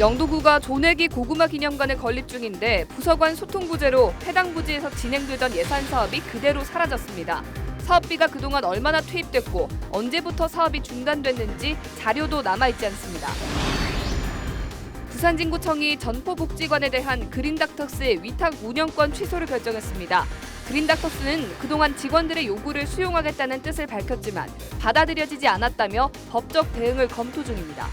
영도구가 조내기 고구마 기념관을 건립 중인데 부서 간 소통 부재로 해당 부지에서 진행되던 예산 사업이 그대로 사라졌습니다. 사업비가 그동안 얼마나 투입됐고 언제부터 사업이 중단됐는지 자료도 남아있지 않습니다. 부산진구청이 전포복지관에 대한 그린닥터스의 위탁 운영권 취소를 결정했습니다. 그린닥터스는 그동안 직원들의 요구를 수용하겠다는 뜻을 밝혔지만 받아들여지지 않았다며 법적 대응을 검토 중입니다.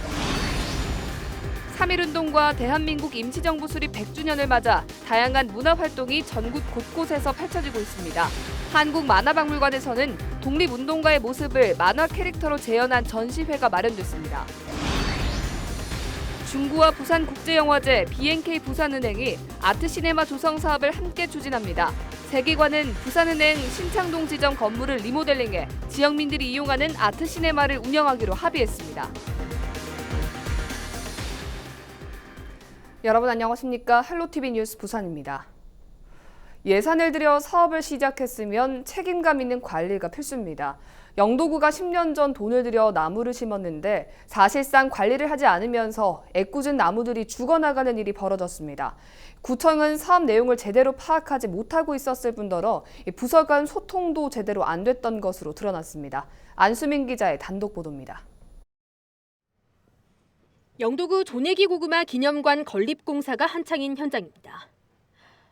3.1운동과 대한민국 임시정부 수립 100주년을 맞아 다양한 문화활동이 전국 곳곳에서 펼쳐지고 있습니다. 한국만화박물관에서는 독립운동가의 모습을 만화 캐릭터로 재현한 전시회가 마련됐습니다. 중구와 부산국제영화제, BNK 부산은행이 아트시네마 조성 사업을 함께 추진합니다. 세계관은 부산은행 신창동 지점 건물을 리모델링해 지역민들이 이용하는 아트시네마를 운영하기로 합의했습니다. 여러분 안녕하십니까? 헬로티비 뉴스 부산입니다. 예산을 들여 사업을 시작했으면 책임감 있는 관리가 필수입니다. 영도구가 10년 전 돈을 들여 나무를 심었는데 사실상 관리를 하지 않으면서 애꿎은 나무들이 죽어나가는 일이 벌어졌습니다. 구청은 사업 내용을 제대로 파악하지 못하고 있었을 뿐더러 부서 간 소통도 제대로 안 됐던 것으로 드러났습니다. 안수민 기자의 단독 보도입니다. 영도구 조내기 고구마 기념관 건립 공사가 한창인 현장입니다.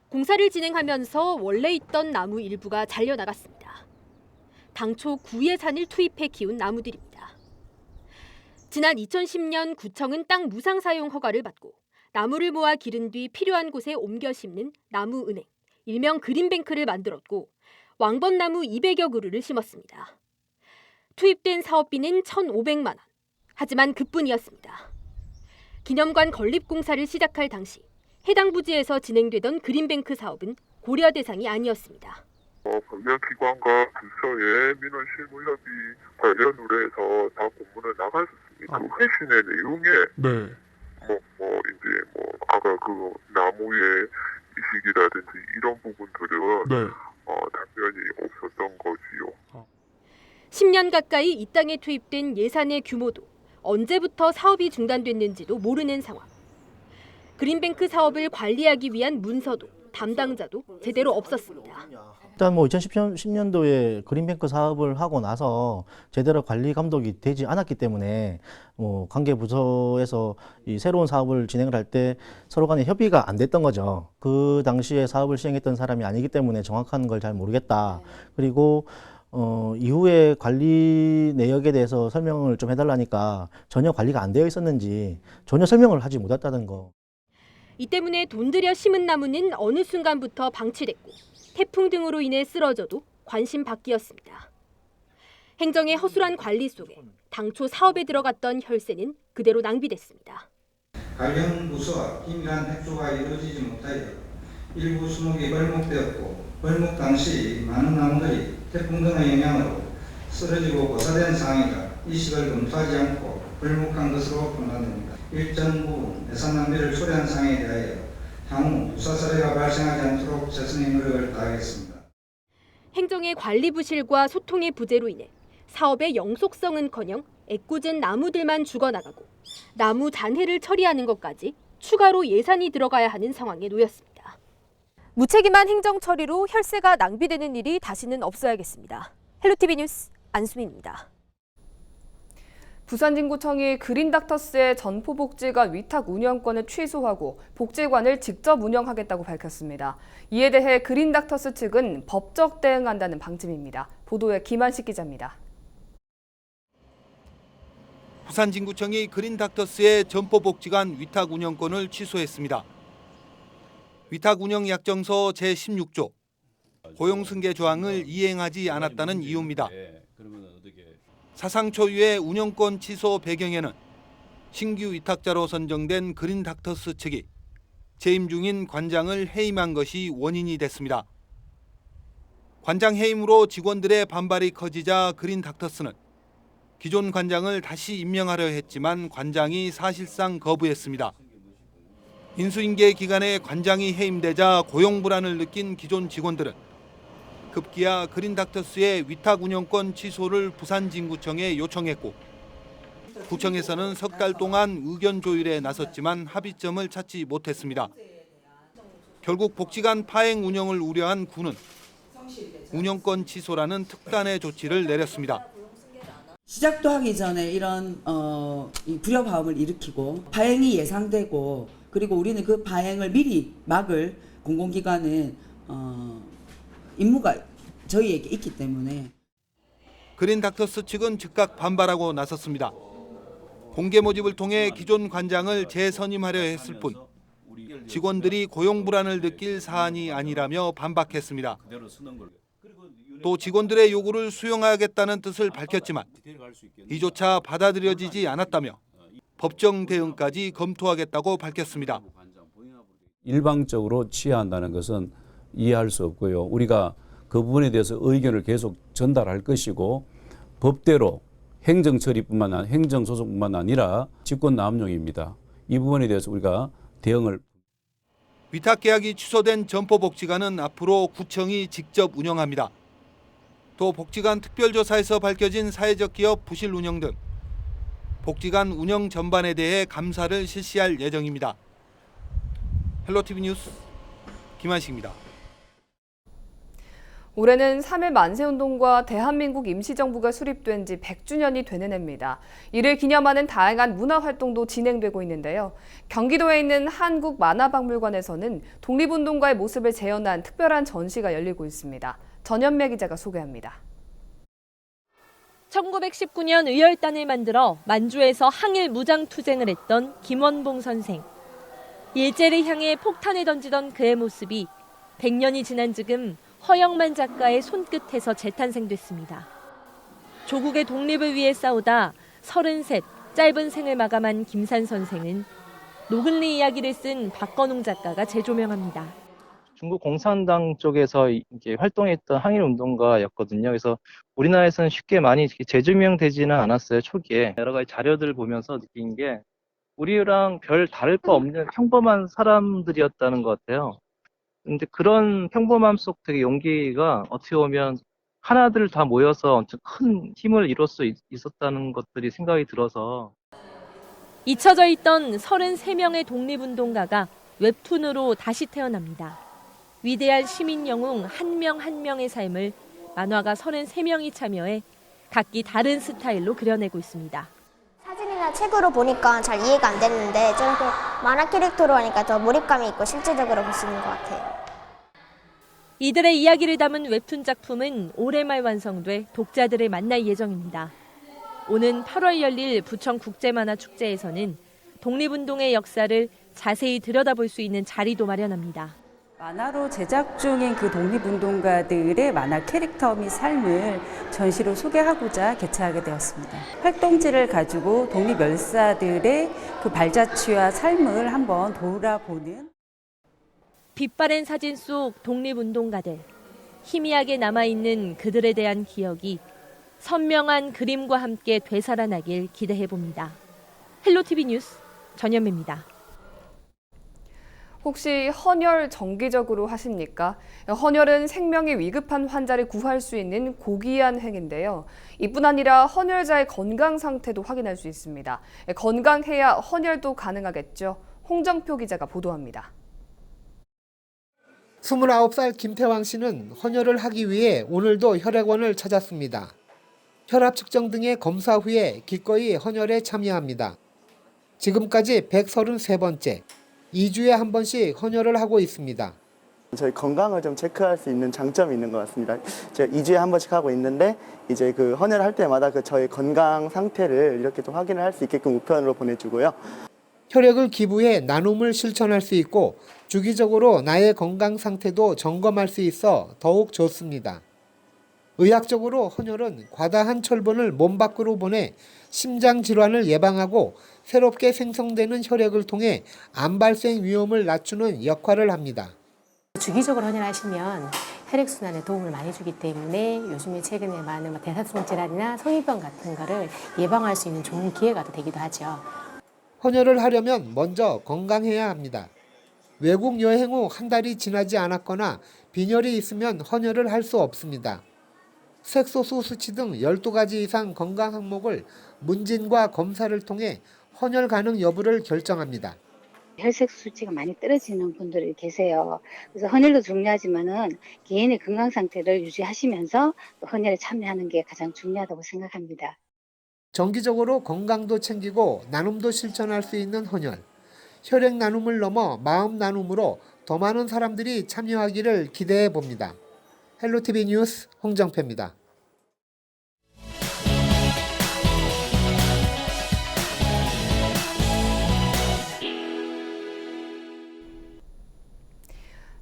공사를 진행하면서 원래 있던 나무 일부가 잘려나갔습니다. 당초 구예산을 투입해 키운 나무들입니다. 지난 2010년 구청은 땅 무상 사용 허가를 받고 나무를 모아 기른 뒤 필요한 곳에 옮겨 심는 나무은행, 일명 그린뱅크를 만들었고 왕벚나무 200여 그루를 심었습니다. 투입된 사업비는 1,500만 원. 하지만 그뿐이었습니다. 기념관 건립 공사를 시작할 당시 해당 부지에서 진행되던 그린뱅크 사업은 고려 대상이 아니었습니다. 관련기관과 부서의 민원 실무협의 관련으로 해서 다 공문을 나갔었습니다. 그 회신의 내용에 아까 그 나무의 이식이라든지 이런 부분들은 당연히 없었던 거지요. 10년 가까이 이 땅에 투입된 예산의 규모도 언제부터 사업이 중단됐는지도 모르는 상황. 그린뱅크 사업을 관리하기 위한 문서도 담당자도 제대로 없었습니다. 일단 2010년도에 그린뱅크 사업을 하고 나서 제대로 관리 감독이 되지 않았기 때문에 관계 부서에서 이 새로운 사업을 진행을 할 때 서로 간에 협의가 안 됐던 거죠. 그 당시에 사업을 시행했던 사람이 아니기 때문에 정확한 걸 잘 모르겠다. 그리고 이후에 관리 내역에 대해서 설명을 좀 해달라니까 전혀 관리가 안 되어 있었는지 전혀 설명을 하지 못했다는 거. 이 때문에 돈 들여 심은 나무는 어느 순간부터 방치됐고 태풍 등으로 인해 쓰러져도 관심 밖이었습니다. 행정의 허술한 관리 속에 당초 사업에 들어갔던 혈세는 그대로 낭비됐습니다. 관련 부서와 긴밀한 협조가 이루어지지 못하여 일부 수목이 벌목되었고 벌목 당시 많은 나무들이 태풍 등의 영향으로 쓰러지고 고사된 상황이라 이식을 검토하지 않고 벌목한 것으로 판단됩니다. 일정 부분 예산 낭비를 초래한 상황에 대하여 향후 유사 사례가 발생하지 않도록 최선의 노력을 다하겠습니다. 행정의 관리 부실과 소통의 부재로 인해 사업의 영속성은커녕 애꿎은 나무들만 죽어나가고 나무 잔해를 처리하는 것까지 추가로 예산이 들어가야 하는 상황에 놓였습니다. 무책임한 행정 처리로 혈세가 낭비되는 일이 다시는 없어야겠습니다. 헬로티비 뉴스 안수민입니다. 부산진구청이 그린닥터스의 전포복지관 위탁 운영권을 취소하고 복지관을 직접 운영하겠다고 밝혔습니다. 이에 대해 그린닥터스 측은 법적 대응한다는 방침입니다. 보도에 김한식 기자입니다. 부산진구청이 그린닥터스의 전포복지관 위탁 운영권을 취소했습니다. 위탁 운영 약정서 제16조 고용승계 조항을 이행하지 않았다는 이유입니다. 사상 초유의 운영권 취소 배경에는 신규 위탁자로 선정된 그린닥터스 측이 재임 중인 관장을 해임한 것이 원인이 됐습니다. 관장 해임으로 직원들의 반발이 커지자 그린닥터스는 기존 관장을 다시 임명하려 했지만 관장이 사실상 거부했습니다. 인수인계 기간에 관장이 해임되자 고용 불안을 느낀 기존 직원들은 급기야 그린닥터스의 위탁 운영권 취소를 부산진구청에 요청했고 구청에서는 석 달 동안 의견 조율에 나섰지만 합의점을 찾지 못했습니다. 결국 복지관 파행 운영을 우려한 구는 운영권 취소라는 특단의 조치를 내렸습니다. 시작도 하기 전에 이런 이 불협화음을 일으키고 파행이 예상되고 그리고 우리는 그 파행을 미리 막을 공공기관은 임무가 저희에게 있기 때문에 그린닥터스 측은 즉각 반발하고 나섰습니다. 공개 모집을 통해 기존 관장을 재선임하려 했을 뿐 직원들이 고용 불안을 느낄 사안이 아니라며 반박했습니다. 또 직원들의 요구를 수용하겠다는 뜻을 밝혔지만 이조차 받아들여지지 않았다며 법정 대응까지 검토하겠다고 밝혔습니다. 일방적으로 취하한다는 것은 이해할 수 없고요. 우리가 그 부분에 대해서 의견을 계속 전달할 것이고 법대로 행정소송뿐만 아니라 직권남용입니다. 이 부분에 대해서 우리가 대응을 위탁 계약이 취소된 점포복지관은 앞으로 구청이 직접 운영합니다. 또 복지관 특별조사에서 밝혀진 사회적 기업 부실 운영 등 복지관 운영 전반에 대해 감사를 실시할 예정입니다. 헬로티비 뉴스 김한식입니다. 올해는 3.1 만세운동과 대한민국 임시정부가 수립된 지 100주년이 되는 해입니다. 이를 기념하는 다양한 문화활동도 진행되고 있는데요. 경기도에 있는 한국만화박물관에서는 독립운동가의 모습을 재현한 특별한 전시가 열리고 있습니다. 전현매 기자가 소개합니다. 1919년 의열단을 만들어 만주에서 항일 무장투쟁을 했던 김원봉 선생. 일제를 향해 폭탄을 던지던 그의 모습이 100년이 지난 지금 허영만 작가의 손끝에서 재탄생됐습니다. 조국의 독립을 위해 싸우다 33 짧은 생을 마감한 김산 선생은 노글리 이야기를 쓴 박건웅 작가가 재조명합니다. 중국 공산당 쪽에서 이게 활동했던 항일 운동가였거든요. 그래서 우리나라에서는 쉽게 많이 재조명되지는 않았어요, 초기에. 여러 가지 자료들을 보면서 느낀 게 우리랑 별 다를 바 없는 평범한 사람들이었다는 것 같아요. 근데 그런 평범함 속 되게 용기가 어떻게 보면 하나들 다 모여서 엄청 큰 힘을 이룰 수 있었다는 것들이 생각이 들어서. 잊혀져 있던 33명의 독립운동가가 웹툰으로 다시 태어납니다. 위대한 시민 영웅 한 명 한 명의 삶을 만화가 33명이 참여해 각기 다른 스타일로 그려내고 있습니다. 사진이나 책으로 보니까 잘 이해가 안 됐는데 저렇게 만화 캐릭터로 하니까 더 몰입감이 있고 실제적으로 볼 수 있는 것 같아요. 이들의 이야기를 담은 웹툰 작품은 올해 말 완성돼 독자들을 만날 예정입니다. 오는 8월 열릴 부천 국제만화축제에서는 독립운동의 역사를 자세히 들여다볼 수 있는 자리도 마련합니다. 만화로 제작 중인 그 독립운동가들의 만화 캐릭터 및 삶을 전시로 소개하고자 개최하게 되었습니다. 활동지를 가지고 독립열사들의 그 발자취와 삶을 한번 돌아보는 빛바랜 사진 속 독립운동가들, 희미하게 남아있는 그들에 대한 기억이 선명한 그림과 함께 되살아나길 기대해봅니다. 헬로티비 뉴스 전현매입니다. 혹시 헌혈 정기적으로 하십니까? 헌혈은 생명이 위급한 환자를 구할 수 있는 고귀한 행위인데요. 이뿐 아니라 헌혈자의 건강 상태도 확인할 수 있습니다. 건강해야 헌혈도 가능하겠죠. 홍정표 기자가 보도합니다. 29살 김태왕 씨는 헌혈을 하기 위해 오늘도 혈액원을 찾았습니다. 혈압 측정 등의 검사 후에 기꺼이 헌혈에 참여합니다. 지금까지 133번째, 2주에 한 번씩 헌혈을 하고 있습니다. 저희 건강을 좀 체크할 수 있는 장점이 있는 것 같습니다. 제가 2주에 한 번씩 하고 있는데 이제 그 헌혈을 할 때마다 그 저희 건강 상태를 이렇게 좀 확인을 할 수 있게끔 우편으로 보내주고요. 혈액을 기부해 나눔을 실천할 수 있고 주기적으로 나의 건강 상태도 점검할 수 있어 더욱 좋습니다. 의학적으로 헌혈은 과다한 철분을 몸 밖으로 보내 심장 질환을 예방하고 새롭게 생성되는 혈액을 통해 암 발생 위험을 낮추는 역할을 합니다. 주기적으로 헌혈하시면 혈액순환에 도움을 많이 주기 때문에 요즘에 최근에 많은 대사성 질환이나 성인병 같은 거를 예방할 수 있는 좋은 기회가 되기도 하죠. 헌혈을 하려면 먼저 건강해야 합니다. 외국 여행 후 한 달이 지나지 않았거나 빈혈이 있으면 헌혈을 할 수 없습니다. 색소수 수치 등 12가지 이상 건강 항목을 문진과 검사를 통해 헌혈 가능 여부를 결정합니다. 혈색 수치가 많이 떨어지는 분들이 계세요. 그래서 헌혈도 중요하지만은 개인의 건강 상태를 유지하시면서 또 헌혈에 참여하는 게 가장 중요하다고 생각합니다. 정기적으로 건강도 챙기고 나눔도 실천할 수 있는 헌혈. 혈액 나눔을 넘어 마음 나눔으로 더 많은 사람들이 참여하기를 기대해 봅니다. 헬로티비 뉴스 홍정표입니다.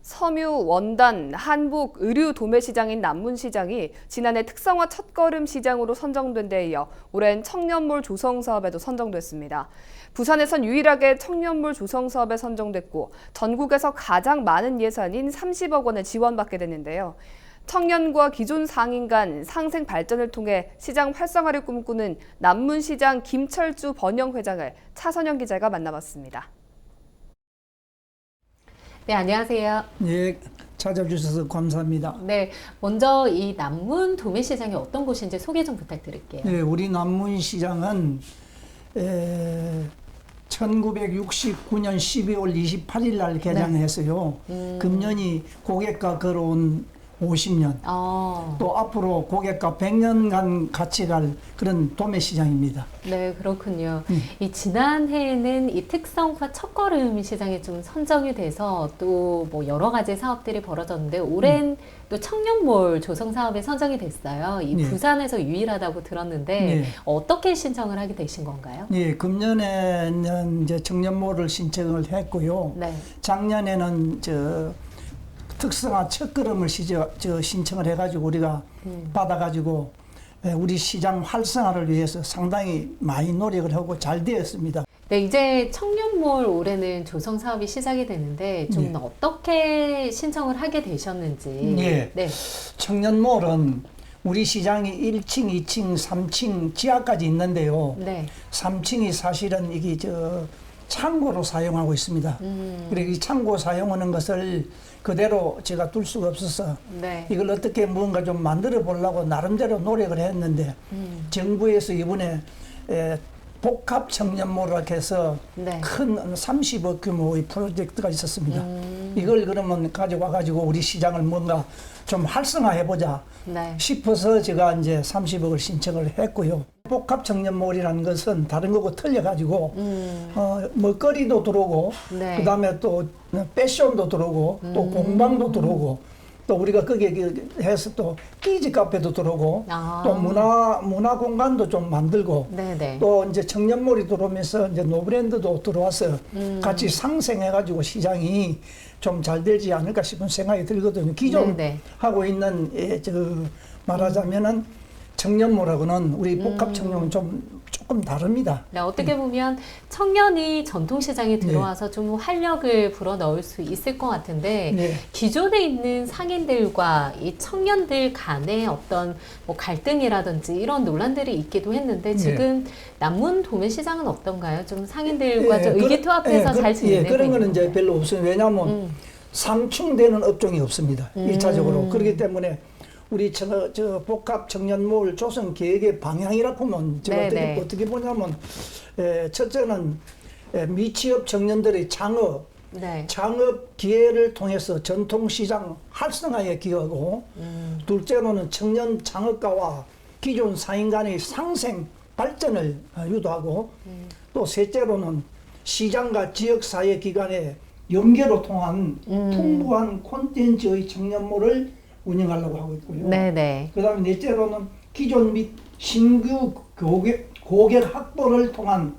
섬유 원단 한복 의류 도매 시장인 남문시장이 지난해 특성화 첫걸음 시장으로 선정된 데 이어 올해는 청년몰 조성 사업에도 선정됐습니다. 부산에선 유일하게 청년몰 조성 사업에 선정됐고 전국에서 가장 많은 예산인 30억 원을 지원받게 됐는데요. 청년과 기존 상인 간 상생 발전을 통해 시장 활성화를 꿈꾸는 남문시장 김철주 번영회장을 차선영 기자가 만나봤습니다. 네, 안녕하세요. 네, 찾아주셔서 감사합니다. 네, 먼저 이 남문 도매시장이 어떤 곳인지 소개 좀 부탁드릴게요. 네, 우리 남문시장은 1969년 12월 28일 날 개장했어요. 금년이 고객과 걸어온 50년, 또 앞으로 고객과 100년간 같이 갈 그런 도매시장입니다. 네, 그렇군요. 이 지난해에는 이 특성화 첫걸음 시장에 좀 선정이 돼서 또 뭐 여러 가지 사업들이 벌어졌는데 올해는 또 청년몰 조성 사업에 선정이 됐어요. 이 부산에서 유일하다고 들었는데 어떻게 신청을 하게 되신 건가요? 네, 금년에는 이제 청년몰을 신청을 했고요. 작년에는 특성화 첫걸음을 신청을 해가지고 우리가 받아가지고 우리 시장 활성화를 위해서 상당히 많이 노력을 하고 잘 되었습니다. 네, 이제 청년몰 올해는 조성 사업이 시작이 되는데 좀 어떻게 신청을 하게 되셨는지. 네. 청년몰은 우리 시장이 1층, 2층, 3층 지하까지 있는데요. 3층이 사실은 이게 창고로 사용하고 있습니다. 그리고 이 창고 사용하는 것을 그대로 제가 둘 수가 없어서 이걸 어떻게 뭔가 좀 만들어 보려고 나름대로 노력을 했는데 정부에서 이번에 복합 청년몰을 해서 큰 30억 규모의 프로젝트가 있었습니다. 이걸 그러면 가져와 가지고 우리 시장을 뭔가 좀 활성화해보자 싶어서 제가 이제 30억을 신청을 했고요. 복합 청년몰이라는 것은 다른 거고 틀려가지고 먹거리도 들어오고 그다음에 또 패션도 들어오고 또 공방도 들어오고 또 우리가 거기에 해서 또 키즈 카페도 들어오고 또 문화 공간도 좀 만들고 또 이제 청년몰이 들어오면서 이제 노브랜드도 들어와서 같이 상생해가지고 시장이 좀 잘 되지 않을까 싶은 생각이 들거든요. 기존 하고 있는 말하자면은 청년몰하고는 우리 복합 청년은 조금 다릅니다. 네, 어떻게 보면 청년이 전통시장에 들어와서 좀 활력을 불어넣을 수 있을 것 같은데 기존에 있는 상인들과 이 청년들 간의 어떤 뭐 갈등이라든지 이런 논란들이 있기도 했는데 지금 남문 도매시장은 어떤가요? 좀 상인들과 좀 의기투합해서 잘 지내고 그런 있는 거는 이제 건가요? 별로 없어요. 왜냐하면 상충되는 업종이 없습니다. 1차적으로. 그렇기 때문에 우리 복합 청년몰 조성 계획의 방향이라고 하면 제가 어떻게 보냐면 첫째는 미취업 청년들의 창업 기회를 통해서 전통시장 활성화에 기여하고 둘째로는 청년 창업가와 기존 상인 간의 상생 발전을 유도하고 또 셋째로는 시장과 지역사회 기관의 연계로 통한 풍부한 콘텐츠의 청년몰을 운영하려고 하고 있고요. 그다음에 넷째로는 기존 및 신규 고객 확보를 통한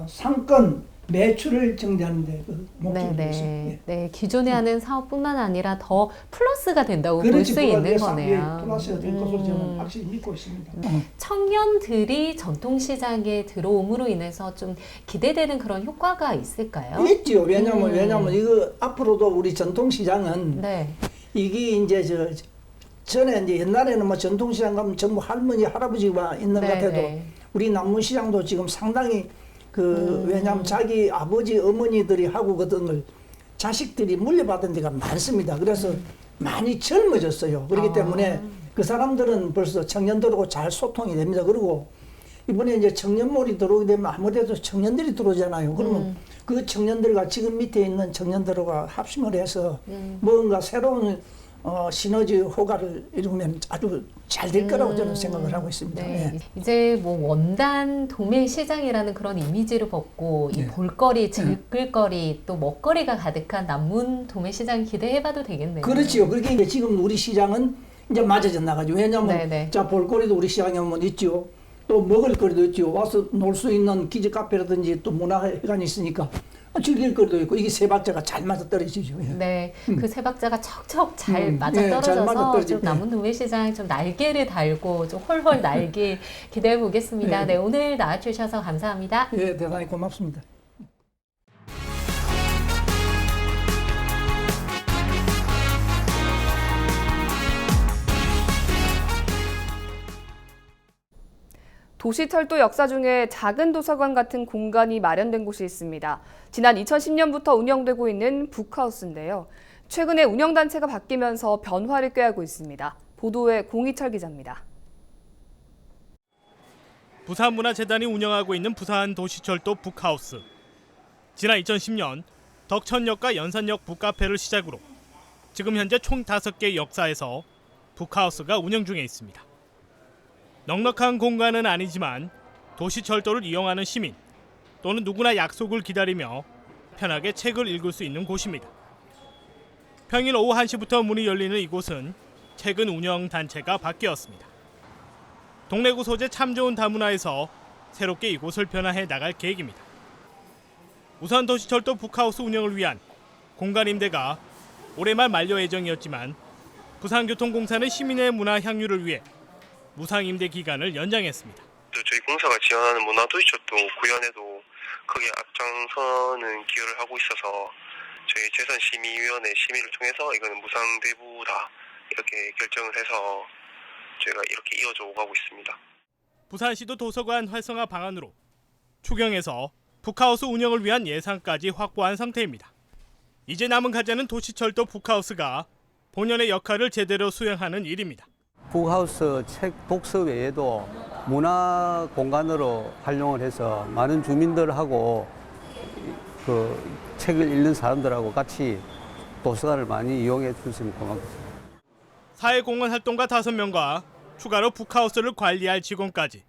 상권 매출을 증대하는 데 목적이 있습니다. 네, 기존에 하는 사업뿐만 아니라 더 플러스가 된다고 볼 수 있는 거네요. 플러스가 될 것으로 저는 확실히 믿고 있습니다. 청년들이 전통시장에 들어옴으로 인해서 좀 기대되는 그런 효과가 있을까요? 있죠. 왜냐면 이거 앞으로도 우리 전통시장은 이게 이제 전에 이제 옛날에는 뭐 전통시장 가면 전부 할머니 할아버지가 있는 것 같아도 우리 남문시장도 지금 상당히 왜냐하면 자기 아버지 어머니들이 하고 그던 걸 자식들이 물려받은 데가 많습니다. 그래서 많이 젊어졌어요. 그렇기 때문에 그 사람들은 벌써 청년들하고 잘 소통이 됩니다. 그리고 이번에 이제 청년몰이 들어오게 되면 아무래도 청년들이 들어오잖아요. 그러면 그 청년들과 지금 밑에 있는 청년들과 합심을 해서 뭔가 새로운 시너지 효과를 이루면 아주 잘 될 거라고 저는 생각을 하고 있습니다. 네. 예. 이제 뭐 원단 도매 시장이라는 그런 이미지를 벗고 이 볼거리, 즐길거리, 또 먹거리가 가득한 남문 도매 시장 기대해봐도 되겠네요. 그렇지요. 그렇게 이제 지금 우리 시장은 이제 맞아져 나가죠. 왜냐하면 자 볼거리도 우리 시장에 오면 있죠. 또 먹을 거리도 있죠. 와서 놀 수 있는 기지 카페라든지 또 문화회관이 있으니까 즐길 거리도 있고 이게 세 박자가 잘 맞아 떨어지죠. 네, 그 세 박자가 척척 잘 맞아 잘 떨어져서 맞아떨어지- 좀 남은 도매시장 좀 날개를 달고 좀 헐헐 날길 기대해 보겠습니다. 네, 오늘 나와주셔서 감사합니다. 예, 대단히 고맙습니다. 도시철도 역사 중에 작은 도서관 같은 공간이 마련된 곳이 있습니다. 지난 2010년부터 운영되고 있는 북하우스인데요. 최근에 운영단체가 바뀌면서 변화를 꾀하고 있습니다. 보도에 공희철 기자입니다. 부산문화재단이 운영하고 있는 부산 도시철도 북하우스. 지난 2010년 덕천역과 연산역 북카페를 시작으로 지금 현재 총 5개 역사에서 북하우스가 운영 중에 있습니다. 넉넉한 공간은 아니지만 도시철도를 이용하는 시민 또는 누구나 약속을 기다리며 편하게 책을 읽을 수 있는 곳입니다. 평일 오후 1시부터 문이 열리는 이곳은 최근 운영 단체가 바뀌었습니다. 동래구 소재 참 좋은 다문화에서 새롭게 이곳을 변화해 나갈 계획입니다. 우선 도시철도 북하우스 운영을 위한 공간 임대가 올해 말 만료 예정이었지만 부산교통공사는 시민의 문화 향유를 위해 무상 임대 기간을 연장했습니다. 저희 공사가 지원하는 문화도시철도 구현에도 크게 앞장서는 기여를 하고 있어서 저희 재선심의위원회 심의를 통해서 이거는 무상 대부다 이렇게 결정을 해서 저희가 이렇게 이어져 오가고 있습니다. 부산시도 도서관 활성화 방안으로 추경에서 북하우스 운영을 위한 예산까지 확보한 상태입니다. 이제 남은 과제는 도시철도 북하우스가 본연의 역할을 제대로 수행하는 일입니다. 북하우스 책 독서 외에도 문화 공간으로 활용을 해서 많은 주민들하고 그 책을 읽는 사람들하고 같이 도서관을 많이 이용해 주시면 고맙겠습니다. 사회공헌 활동가 5명과 추가로 북하우스를 관리할 직원까지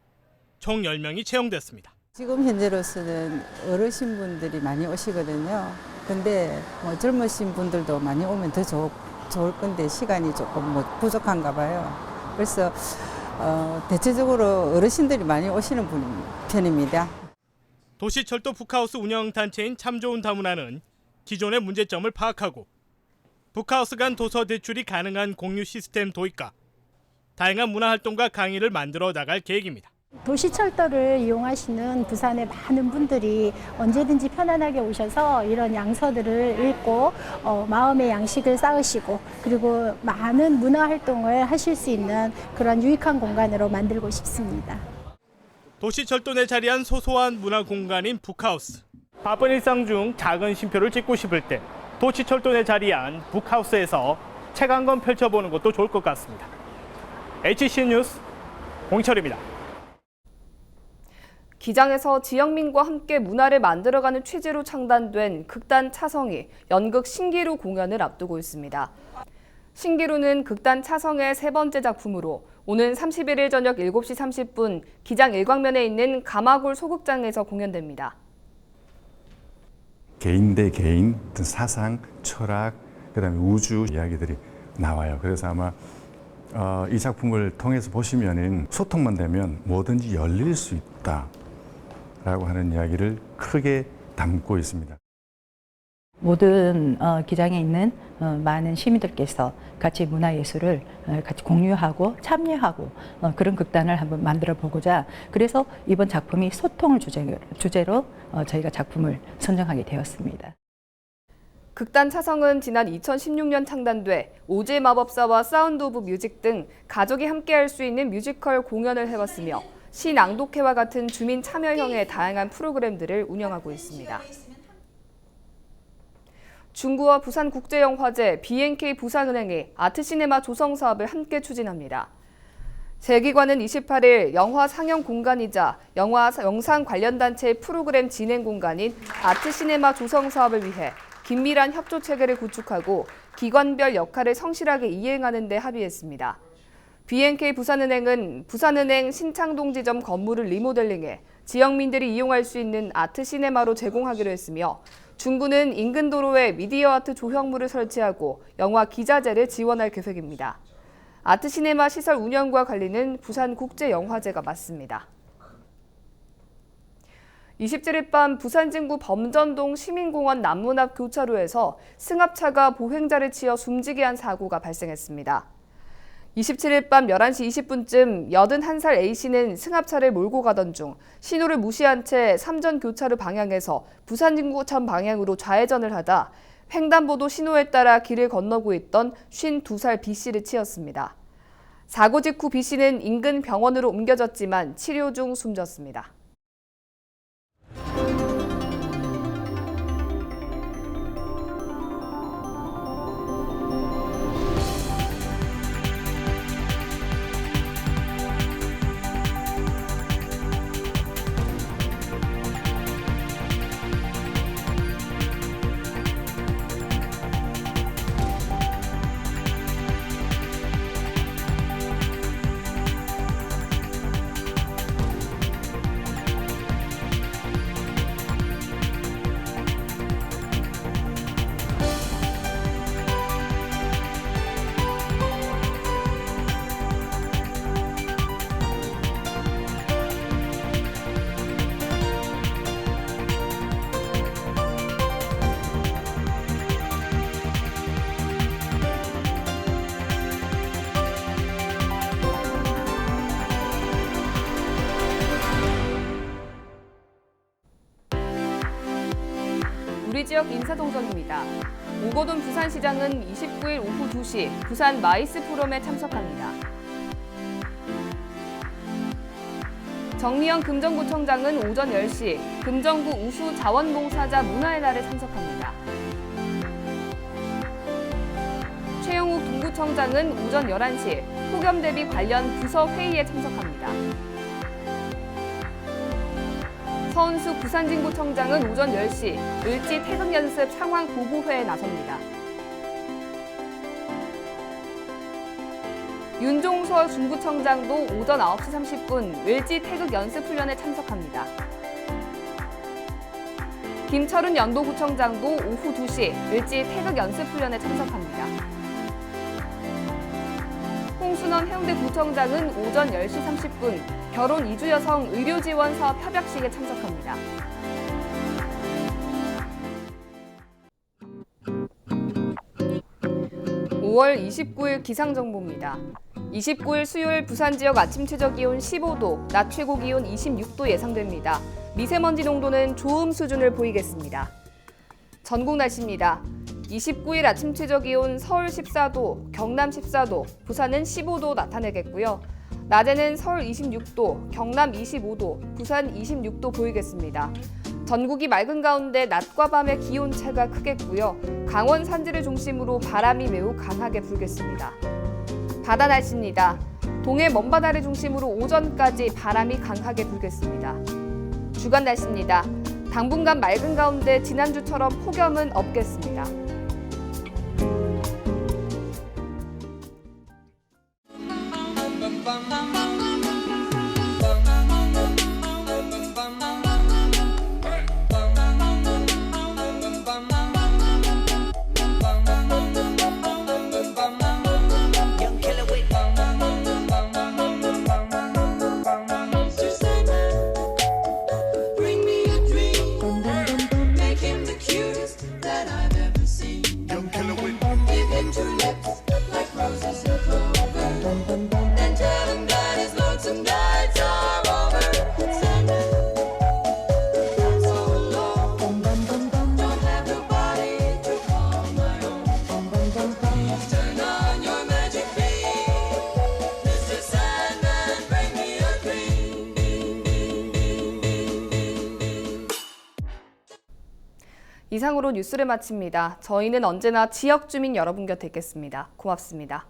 총 10명이 채용됐습니다. 지금 현재로서는 어르신분들이 많이 오시거든요. 근데 뭐 젊으신 분들도 많이 오면 더 좋을 건데 시간이 조금 부족한가 봐요. 그래서 대체적으로 어르신들이 많이 오시는 편입니다. 도시철도 북하우스 운영 단체인 참 좋은 다문화는 기존의 문제점을 파악하고 북하우스 간 도서 대출이 가능한 공유 시스템 도입과 다양한 문화활동과 강의를 만들어 나갈 계획입니다. 도시철도를 이용하시는 부산의 많은 분들이 언제든지 편안하게 오셔서 이런 양서들을 읽고 마음의 양식을 쌓으시고 그리고 많은 문화활동을 하실 수 있는 그런 유익한 공간으로 만들고 싶습니다. 도시철도 내 자리한 소소한 문화공간인 북하우스. 바쁜 일상 중 작은 쉼표를 찍고 싶을 때 도시철도 내 자리한 북하우스에서 책 한 권 펼쳐보는 것도 좋을 것 같습니다. HC 뉴스 공철입니다. 기장에서 지영민과 함께 문화를 만들어가는 취지로 창단된 극단 차성이 연극 신기루 공연을 앞두고 있습니다. 신기루는 극단 차성의 3번째 작품으로 오는 31일 저녁 7시 30분 기장 일광면에 있는 가마굴 소극장에서 공연됩니다. 개인 대 개인 어떤 사상, 철학, 그다음에 우주 이야기들이 나와요. 그래서 아마 이 작품을 통해서 보시면은 소통만 되면 뭐든지 열릴 수 있다라고 하는 이야기를 크게 담고 있습니다. 모든 기장에 있는 많은 시민들께서 같이 문화예술을 같이 공유하고 참여하고 그런 극단을 한번 만들어 보고자 그래서 이번 작품이 소통을 주제로 저희가 작품을 선정하게 되었습니다. 극단 차성은 지난 2016년 창단돼 오즈의 마법사와 사운드 오브 뮤직 등 가족이 함께할 수 있는 뮤지컬 공연을 해왔으며 시 낭독회와 같은 주민 참여형의 다양한 프로그램들을 운영하고 있습니다. 중구와 부산국제영화제, B&K 부산은행이 아트시네마 조성 사업을 함께 추진합니다. 세 기관은 28일 영화 상영 공간이자 영상 관련 단체의 프로그램 진행 공간인 아트시네마 조성 사업을 위해 긴밀한 협조 체계를 구축하고 기관별 역할을 성실하게 이행하는 데 합의했습니다. B&K 부산은행은 부산은행 신창동 지점 건물을 리모델링해 지역민들이 이용할 수 있는 아트시네마로 제공하기로 했으며 중구는 인근 도로에 미디어 아트 조형물을 설치하고 영화 기자재를 지원할 계획입니다. 아트시네마 시설 운영과 관리는 부산국제영화제가 맡습니다. 27일 밤 부산 진구 범전동 시민공원 남문 앞 교차로에서 승합차가 보행자를 치어 숨지게 한 사고가 발생했습니다. 27일 밤 11시 20분쯤 81살 A씨는 승합차를 몰고 가던 중 신호를 무시한 채 삼전 교차로 방향에서 부산 진구천 방향으로 좌회전을 하다 횡단보도 신호에 따라 길을 건너고 있던 52살 B씨를 치었습니다. 사고 직후 B씨는 인근 병원으로 옮겨졌지만 치료 중 숨졌습니다. 우리 지역 인사동정입니다. 오거돈 부산시장은 29일 오후 2시 부산 마이스 포럼에 참석합니다. 정미영 금정구청장은 오전 10시 금정구 우수 자원봉사자 문화의 날에 참석합니다. 최용욱 동구청장은 오전 11시 폭염 대비 관련 부서 회의에 참석합니다. 서은숙 부산진구청장은 오전 10시 을지 태극연습 상황 보고회에 나섭니다. 윤종서 중구청장도 오전 9시 30분 을지 태극연습훈련에 참석합니다. 김철은 연도구청장도 오후 2시 을지 태극연습훈련에 참석합니다. 홍순원 해운대구청장은 오전 10시 30분 결혼 이주 여성 의료 지원 사업 협약식에 참석합니다. (5월 29일) 기상정보입니다. 29일 수요일 부산 지역 아침 최저 기온 15도, 낮 최고 기온 26도 예상됩니다. 미세먼지 농도는 좋음 수준을 보이겠습니다. 전국 날씨입니다. 29일 아침 최저 기온 서울 14도, 경남 14도, 부산은 15도 나타내겠고요. 낮에는 서울 26도, 경남 25도, 부산 26도 보이겠습니다. 전국이 맑은 가운데 낮과 밤의 기온차가 크겠고요. 강원 산지를 중심으로 바람이 매우 강하게 불겠습니다. 바다 날씨입니다. 동해 먼바다를 중심으로 오전까지 바람이 강하게 불겠습니다. 주간 날씨입니다. 당분간 맑은 가운데 지난주처럼 폭염은 없겠습니다. That I've ever seen. 이상으로 뉴스를 마칩니다. 저희는 언제나 지역 주민 여러분 곁에 있겠습니다. 고맙습니다.